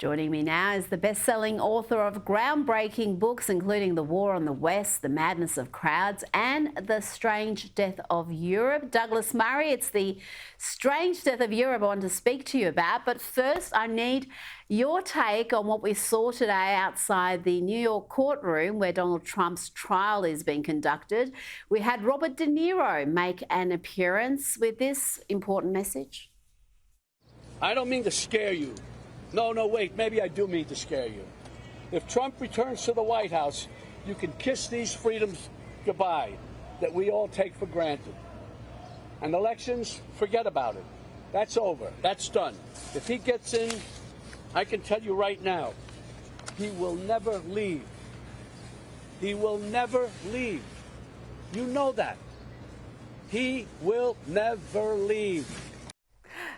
Joining me now is the best-selling author of groundbreaking books, including The War on the West, The Madness of Crowds, and The Strange Death of Europe. Douglas Murray, it's the Strange Death of Europe I want to speak to you about. But first, I need your take on what we saw today outside the New York courtroom where Donald Trump's trial is being conducted. We had Robert De Niro make an appearance with this important message. I don't mean to scare you. No, wait, maybe I do mean to scare you. If Trump returns to the White House, you can kiss these freedoms goodbye that we all take for granted. And elections, forget about it. That's over. That's done. If he gets in, I can tell you right now, he will never leave. He will never leave. You know that. He will never leave.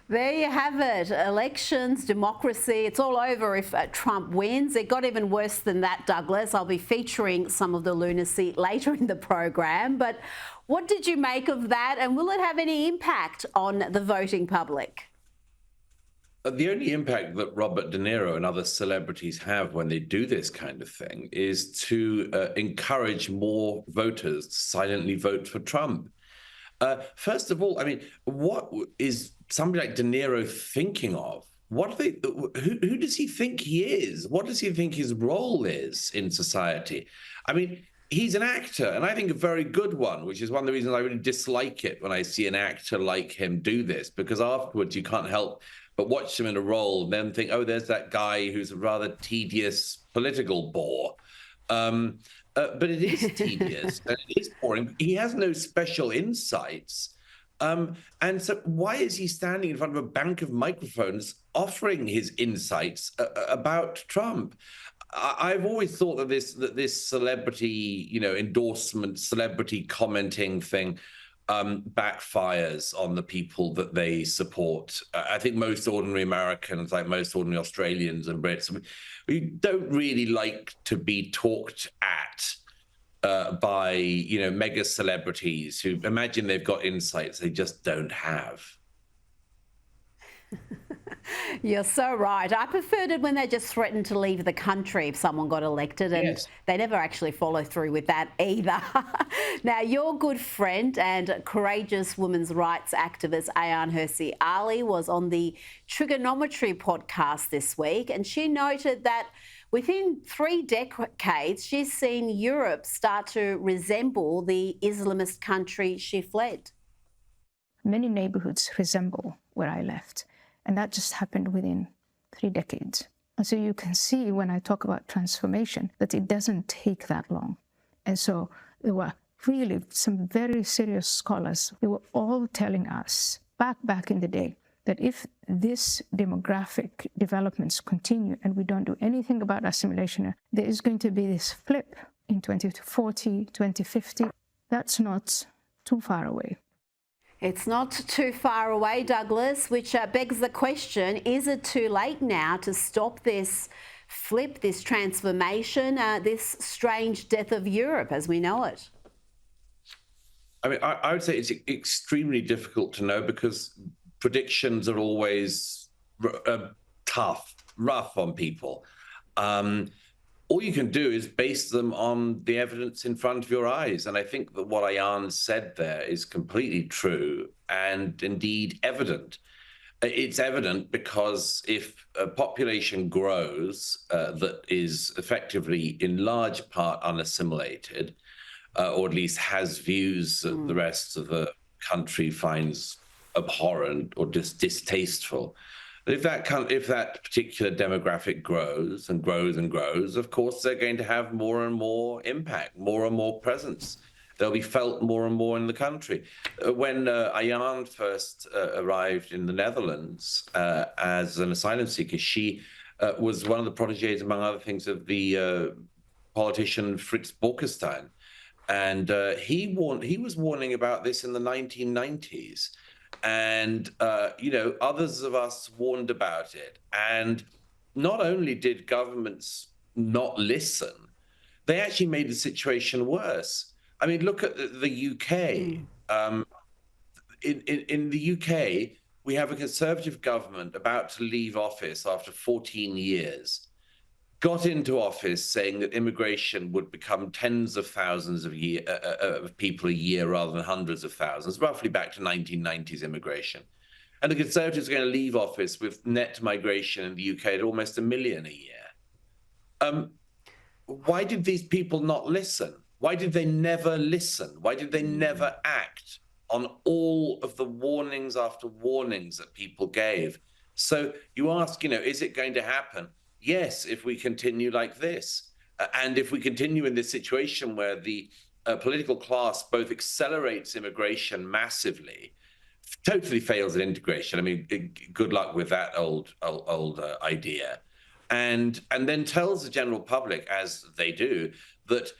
There you have it. Elections, democracy, it's all over if Trump wins. It got even worse than that, Douglas. I'll be featuring some of the lunacy later in the program. But what did you make of that, and will it have any impact on the voting public? The only impact that Robert De Niro and other celebrities have when they do this kind of thing is to encourage more voters to silently vote for Trump. First of all, I mean, what is somebody like De Niro thinking of? Who does he think he is? What does he think his role is in society? I mean, he's an actor, and I think a very good one, which is one of the reasons I really dislike it when I see an actor like him do this, because afterwards you can't help but watch him in a role and then think, oh, there's that guy who's a rather tedious political bore. But it is tedious and it is boring. He has no special insights. And so why is he standing in front of a bank of microphones offering his insights about Trump? I've always thought that this celebrity, endorsement, celebrity commenting thing backfires on the people that they support. I think most ordinary Americans, like most ordinary Australians and Brits, we don't really like to be talked at by, mega celebrities who imagine they've got insights they just don't have. You're so right. I preferred it when they just threatened to leave the country if someone got elected, and yes, they never actually follow through with that either. Now, your good friend and courageous women's rights activist Ayaan Hirsi Ali was on the Trigonometry podcast this week, and she noted that within 3 decades, she's seen Europe start to resemble the Islamist country she fled. Many neighborhoods resemble where I left. And that just happened within 3 decades. And so you can see when I talk about transformation that it doesn't take that long. And so there were really some very serious scholars. They were all telling us back in the day that if this demographic developments continue and we don't do anything about assimilation, there is going to be this flip in 2040, 2050. That's not too far away. It's not too far away, Douglas, which begs the question, is it too late now to stop this flip, this transformation, this strange death of Europe as we know it? I mean, I would say it's extremely difficult to know because predictions are always tough, rough on people. All you can do is base them on the evidence in front of your eyes. And I think that what Ayaan said there is completely true and indeed evident. It's evident because if a population grows that is effectively in large part unassimilated, or at least has views that the rest of the country finds abhorrent or distasteful, but if that particular demographic grows and grows and grows, of course, they're going to have more and more impact, more and more presence. They'll be felt more and more in the country. When Ayaan first arrived in the Netherlands as an asylum seeker, she was one of the protégés, among other things, of the politician Frits Bolkestein. And he was warning about this in the 1990s. And, others of us warned about it. And not only did governments not listen, they actually made the situation worse. I mean, look at the UK. In the UK, we have a Conservative government about to leave office after 14 years, got into office saying that immigration would become tens of thousands of people a year rather than hundreds of thousands, roughly back to 1990s immigration. And the Conservatives are going to leave office with net migration in the UK at almost 1 million a year. Why did these people not listen? Why did they never listen? Why did they never act on all of the warnings after warnings that people gave? So you ask, is it going to happen? Yes, if we continue like this. And if we continue in this situation where the political class both accelerates immigration massively, totally fails at integration. I mean, good luck with that old idea. And then tells the general public, as they do, that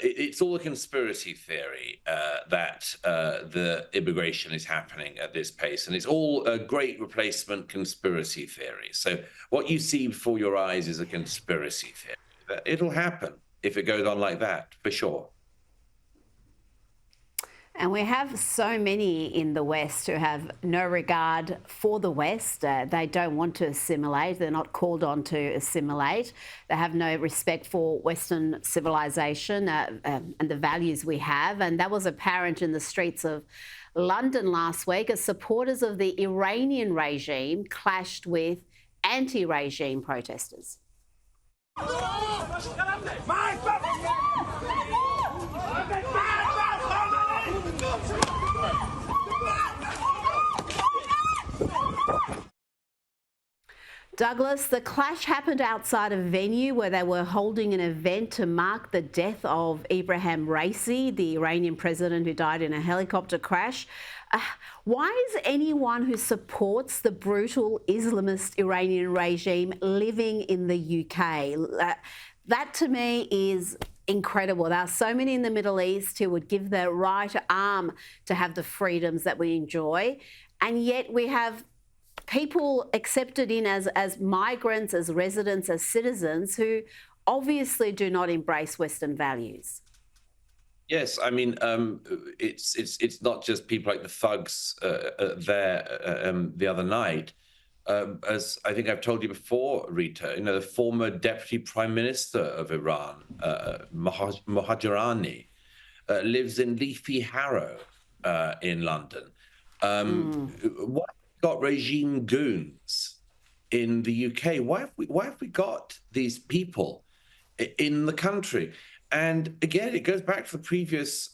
it's all a conspiracy theory that the immigration is happening at this pace. And it's all a great replacement conspiracy theory. So what you see before your eyes is a conspiracy theory. It'll happen if it goes on like that, for sure. And we have so many in the West who have no regard for the West. They don't want to assimilate. They're not called on to assimilate. They have no respect for Western civilization and the values we have. And that was apparent in the streets of London last week as supporters of the Iranian regime clashed with anti-regime protesters. Douglas, the clash happened outside a venue where they were holding an event to mark the death of Ibrahim Raisi, the Iranian president who died in a helicopter crash. Why is anyone who supports the brutal Islamist Iranian regime living in the UK? That to me is incredible. There are so many in the Middle East who would give their right arm to have the freedoms that we enjoy. And yet we have people accepted in as migrants, as residents, as citizens who obviously do not embrace Western values. Yes, I mean, it's not just people like the thugs there the other night. As I think I've told you before, Rita, the former deputy prime minister of Iran, Mohajerani, lives in Leafy Harrow in London. What got regime goons in the UK? Why have we got these people in the country? And again, it goes back to the previous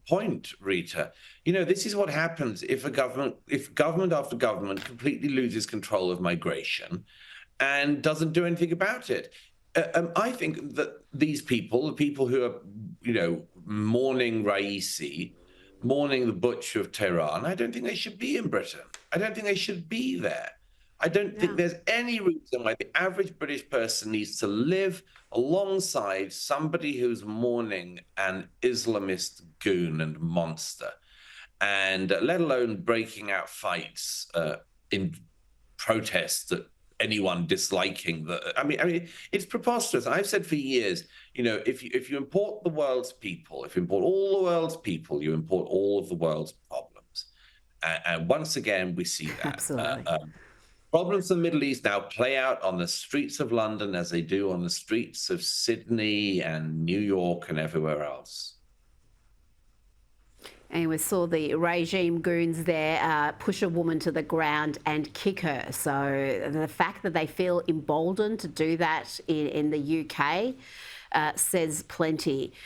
point, Rita. This is what happens if government after government completely loses control of migration and doesn't do anything about it. I think that these people, the people who are, mourning Raisi, mourning the Butcher of Tehran, I don't think they should be in Britain. I don't think they should be there. I don't think there's any reason why the average British person needs to live alongside somebody who's mourning an Islamist goon and monster, and let alone breaking out fights in protest at anyone disliking the. I mean, it's preposterous. I've said for years, if you import the world's people, if you import all the world's people, you import all of the world's problems. And once again, we see that. Absolutely. Problems in the Middle East now play out on the streets of London as they do on the streets of Sydney and New York and everywhere else. And we saw the regime goons there push a woman to the ground and kick her. So the fact that they feel emboldened to do that in the UK says plenty.